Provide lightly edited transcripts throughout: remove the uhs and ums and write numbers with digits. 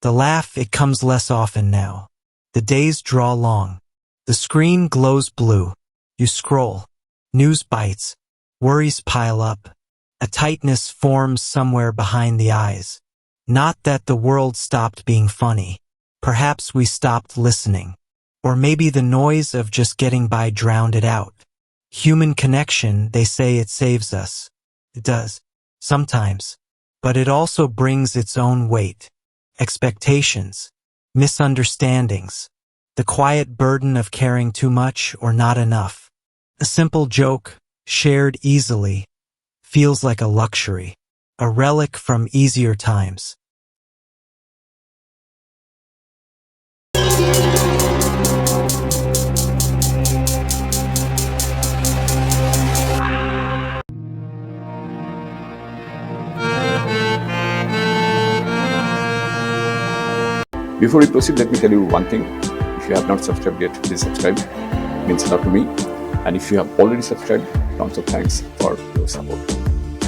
The laugh, it comes less often now. The days draw long. The screen glows blue. You scroll. News bites. Worries pile up. A tightness forms somewhere behind the eyes. Not that the world stopped being funny. Perhaps we stopped listening. Or maybe the noise of just getting by drowned it out. Human connection, they say it saves us. It does. Sometimes. But it also brings its own weight. Expectations. Misunderstandings. The quiet burden of caring too much or not enough. A simple joke, shared easily, feels like a luxury. A relic from easier times. Before we proceed, let me tell you one thing. If you have not subscribed yet, please subscribe. It means a lot to me. And if you have already subscribed, tons of thanks for your support.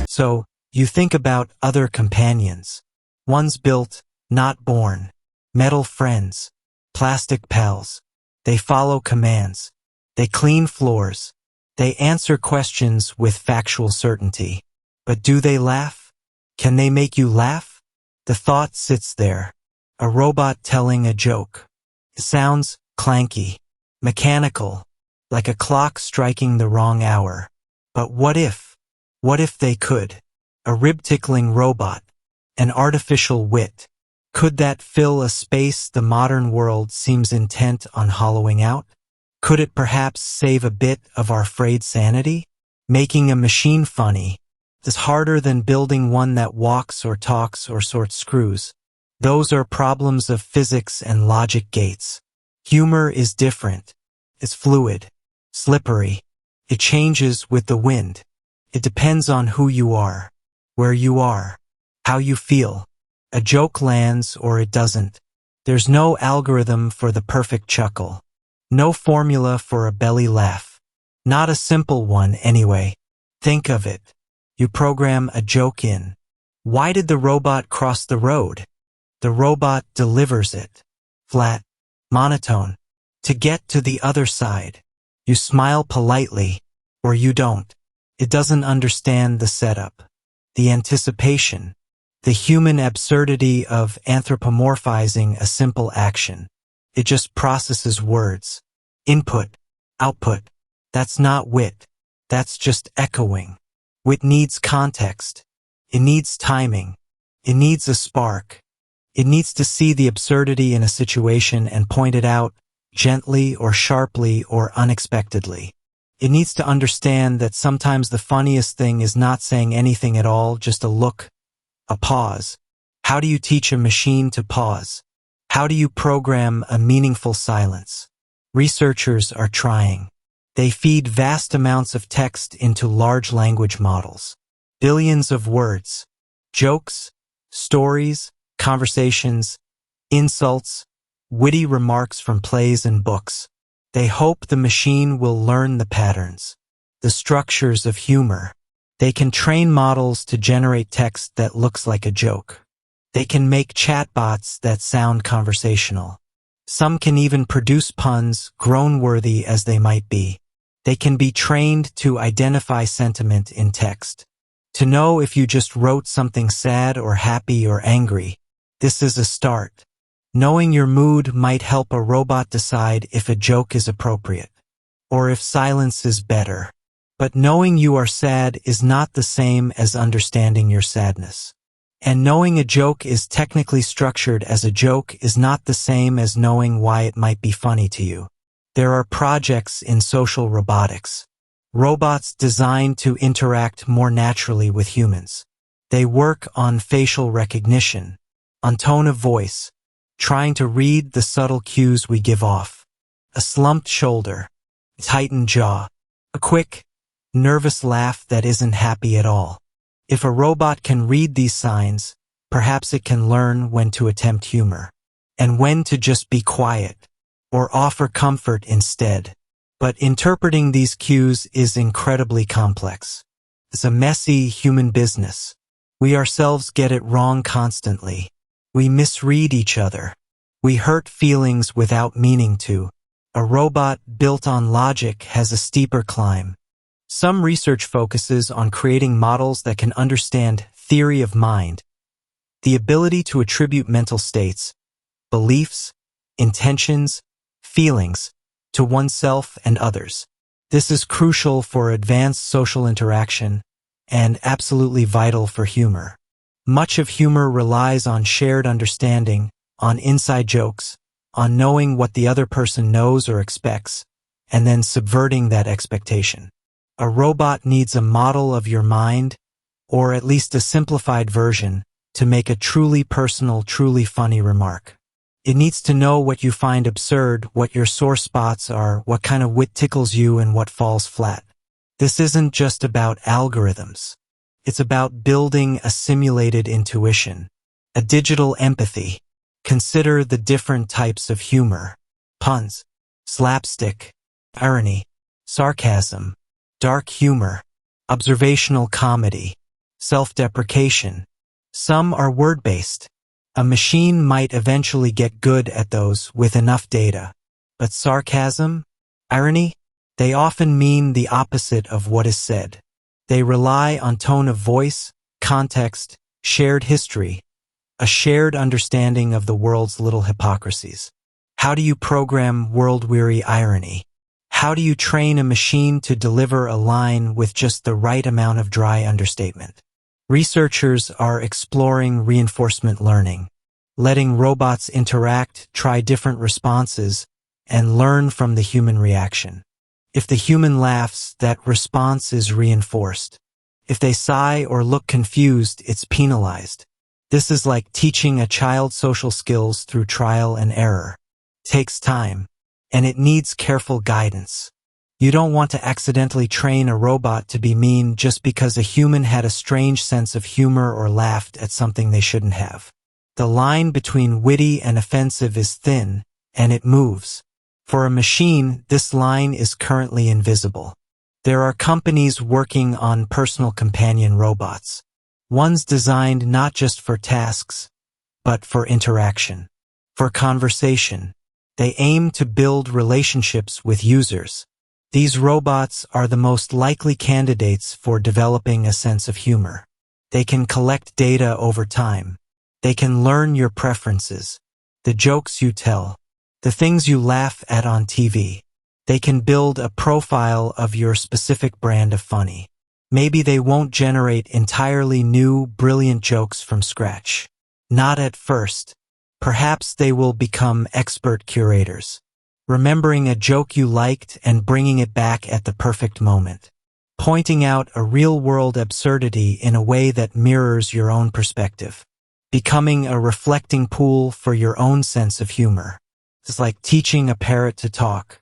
So, you think about other companions. Ones built, not born. Metal friends. Plastic pals. They follow commands. They clean floors. They answer questions with factual certainty. But do they laugh? Can they make you laugh? The thought sits there. A robot telling a joke. It sounds clanky, mechanical, like a clock striking the wrong hour. But what if? What if they could? A rib-tickling robot, an artificial wit. Could that fill a space the modern world seems intent on hollowing out? Could it perhaps save a bit of our frayed sanity? Making a machine funny is harder than building one that walks or talks or sorts screws. Those are problems of physics and logic gates. Humor is different. It's fluid, slippery. It changes with the wind. It depends on who you are, where you are, how you feel. A joke lands or it doesn't. There's no algorithm for the perfect chuckle. No formula for a belly laugh. Not a simple one anyway. Think of it. You program a joke in. Why did the robot cross the road? The robot delivers it. Flat, monotone. To get to the other side. You smile politely, or you don't. It doesn't understand the setup, the anticipation, the human absurdity of anthropomorphizing a simple action. It just processes words. Input, output. That's not wit. That's just echoing. Wit needs context. It needs timing. It needs a spark. It needs to see the absurdity in a situation and point it out, gently or sharply or unexpectedly. It needs to understand that sometimes the funniest thing is not saying anything at all, just a look, a pause. How do you teach a machine to pause? How do you program a meaningful silence? Researchers are trying. They feed vast amounts of text into large language models. Billions of words. Jokes, stories, conversations, insults, witty remarks from plays and books. They hope the machine will learn the patterns, the structures of humor. They can train models to generate text that looks like a joke. They can make chatbots that sound conversational. Some can even produce puns, groan-worthy as they might be. They can be trained to identify sentiment in text. To know if you just wrote something sad or happy or angry. This is a start. Knowing your mood might help a robot decide if a joke is appropriate, or if silence is better. But knowing you are sad is not the same as understanding your sadness. And knowing a joke is technically structured as a joke is not the same as knowing why it might be funny to you. There are projects in social robotics. Robots designed to interact more naturally with humans. They work on facial recognition, on tone of voice, trying to read the subtle cues we give off. A slumped shoulder, tightened jaw, a quick, nervous laugh that isn't happy at all. If a robot can read these signs, perhaps it can learn when to attempt humor, and when to just be quiet, or offer comfort instead. But interpreting these cues is incredibly complex. It's a messy human business. We ourselves get it wrong constantly. We misread each other. We hurt feelings without meaning to. A robot built on logic has a steeper climb. Some research focuses on creating models that can understand theory of mind, the ability to attribute mental states, beliefs, intentions, feelings to oneself and others. This is crucial for advanced social interaction and absolutely vital for humor. Much of humor relies on shared understanding, on inside jokes, on knowing what the other person knows or expects, and then subverting that expectation. A robot needs a model of your mind, or at least a simplified version, to make a truly personal, truly funny remark. It needs to know what you find absurd, what your sore spots are, what kind of wit tickles you, and what falls flat. This isn't just about algorithms. It's about building a simulated intuition, a digital empathy. Consider the different types of humor: puns, slapstick, irony, sarcasm, dark humor, observational comedy, self-deprecation. Some are word-based. A machine might eventually get good at those with enough data. But sarcasm, irony, they often mean the opposite of what is said. They rely on tone of voice, context, shared history, a shared understanding of the world's little hypocrisies. How do you program world-weary irony? How do you train a machine to deliver a line with just the right amount of dry understatement? Researchers are exploring reinforcement learning, letting robots interact, try different responses, and learn from the human reaction. If the human laughs, that response is reinforced. If they sigh or look confused, it's penalized. This is like teaching a child social skills through trial and error. It takes time, and it needs careful guidance. You don't want to accidentally train a robot to be mean just because a human had a strange sense of humor or laughed at something they shouldn't have. The line between witty and offensive is thin, and it moves. For a machine, this line is currently invisible. There are companies working on personal companion robots. Ones designed not just for tasks, but for interaction, for conversation. They aim to build relationships with users. These robots are the most likely candidates for developing a sense of humor. They can collect data over time. They can learn your preferences, the jokes you tell, the things you laugh at on TV. They can build a profile of your specific brand of funny. Maybe they won't generate entirely new, brilliant jokes from scratch. Not at first. Perhaps they will become expert curators, remembering a joke you liked and bringing it back at the perfect moment, pointing out a real-world absurdity in a way that mirrors your own perspective, becoming a reflecting pool for your own sense of humor. It's like teaching a parrot to talk.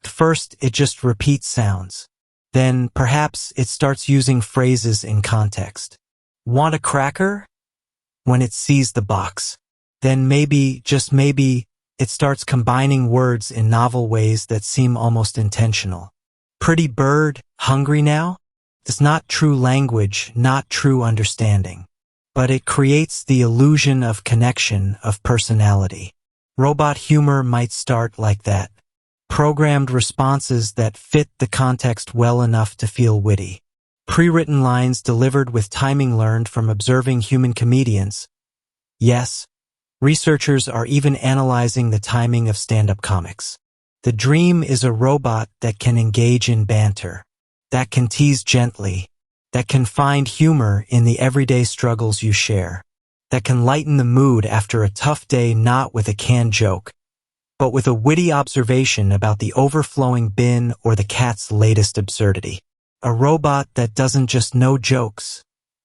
At first, it just repeats sounds. Then, perhaps, it starts using phrases in context. Want a cracker? When it sees the box. Then maybe, just maybe, it starts combining words in novel ways that seem almost intentional. Pretty bird, hungry now? It's not true language, not true understanding. But it creates the illusion of connection, of personality. Robot humor might start like that. Programmed responses that fit the context well enough to feel witty. Pre-written lines delivered with timing learned from observing human comedians. Yes, researchers are even analyzing the timing of stand-up comics. The dream is a robot that can engage in banter, that can tease gently, that can find humor in the everyday struggles you share, that can lighten the mood after a tough day not with a canned joke, but with a witty observation about the overflowing bin or the cat's latest absurdity. A robot that doesn't just know jokes,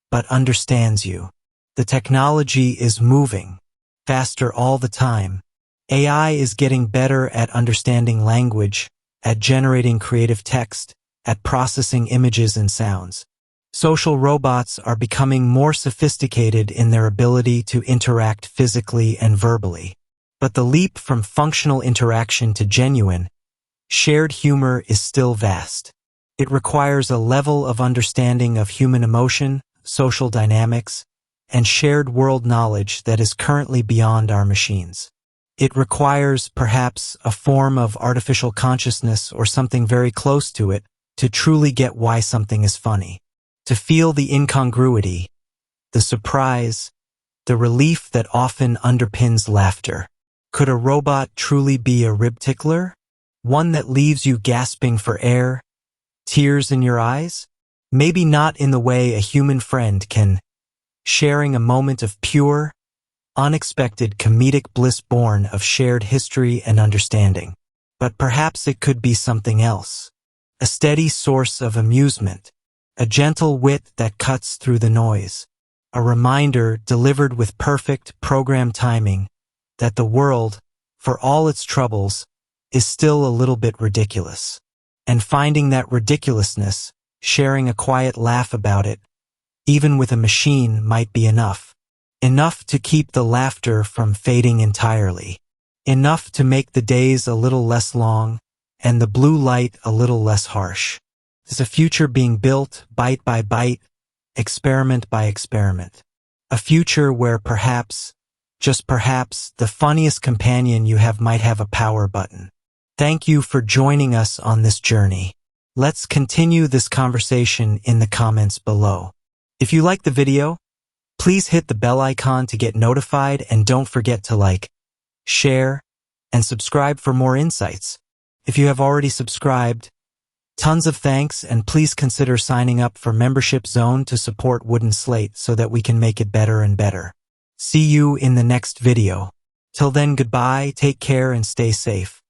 but understands you. The technology is moving, faster all the time. AI is getting better at understanding language, at generating creative text, at processing images and sounds. Social robots are becoming more sophisticated in their ability to interact physically and verbally. But the leap from functional interaction to genuine, shared humor is still vast. It requires a level of understanding of human emotion, social dynamics, and shared world knowledge that is currently beyond our machines. It requires, perhaps, a form of artificial consciousness or something very close to it to truly get why something is funny. To feel the incongruity, the surprise, the relief that often underpins laughter. Could a robot truly be a rib tickler? One that leaves you gasping for air, tears in your eyes? Maybe not in the way a human friend can, sharing a moment of pure, unexpected comedic bliss born of shared history and understanding. But perhaps it could be something else. A steady source of amusement, a gentle wit that cuts through the noise, a reminder delivered with perfect program timing that the world, for all its troubles, is still a little bit ridiculous. And finding that ridiculousness, sharing a quiet laugh about it, even with a machine, might be enough. Enough to keep the laughter from fading entirely. Enough to make the days a little less long and the blue light a little less harsh. There's a future being built bite by bite, experiment by experiment. A future where perhaps, just perhaps, the funniest companion you have might have a power button. Thank you for joining us on this journey. Let's continue this conversation in the comments below. If you like the video, please hit the bell icon to get notified and don't forget to like, share, and subscribe for more insights. If you have already subscribed, tons of thanks, and please consider signing up for Membership Zone to support Wooden Slate so that we can make it better and better. See you in the next video. Till then, goodbye, take care, and stay safe.